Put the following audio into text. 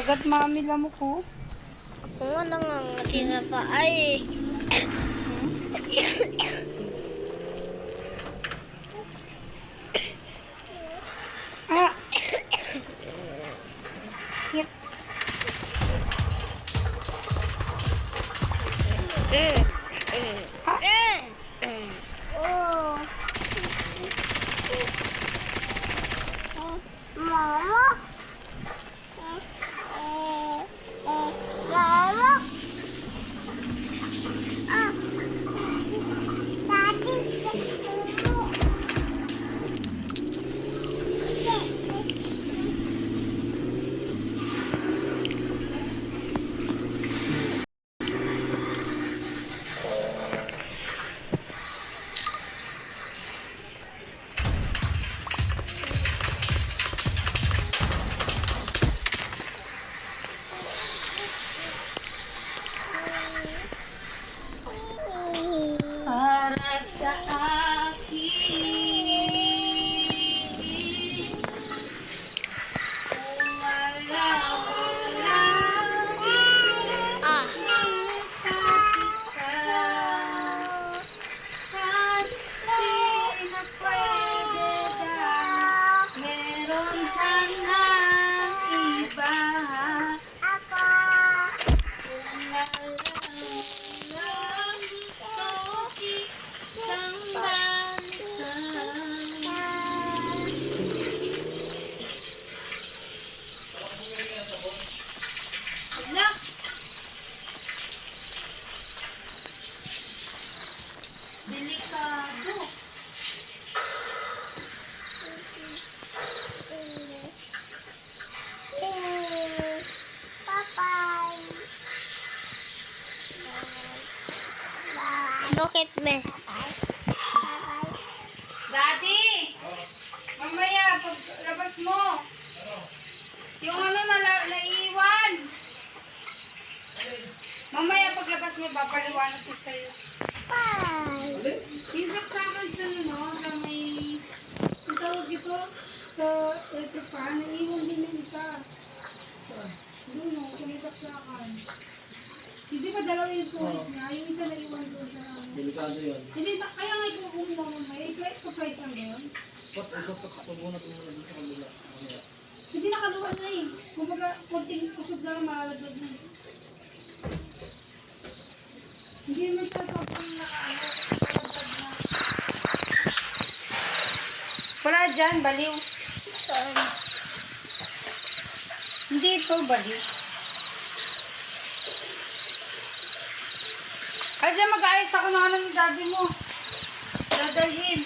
Kagat mami lamok ko. Ako nga nangangati na pa. Ay! Ah! Hit. Oh! Mama! Mama! Para sa akin, kung alam mo lang, kahit di na pwede lang, meron ka ng iba. Kung alam mo lang, isang balikan. Anak! Delikado. Bakit me? Daddy! Mamaya, paglabas mo. Yung ano naiiwan. Mamaya paglabas mo, papaliwanag ko sa'yo. Yung saksakan sa sa may, ang tawag ito, sa electric naiiwan din yung isa. Doon o, sa may saksakan. Hindi pa dalawa yung tuwit niya, yung isa naiiwan doon sa Delikado yun. Hindi, kaya nga ito kung mo mamaya, i-price ang gayon. Ito muna dito sa kabila. Mamaya. Hindi nakaluwa na eh. Kumbaga, konting kusog na lang malalaglag na. Hindi mo siya sobrang nakalalaglag na. Wala dyan, baliw. Saan? Hindi ito, baliw. Kasi mag-ayos ako ng ano ni daddy mo. Dadalhin.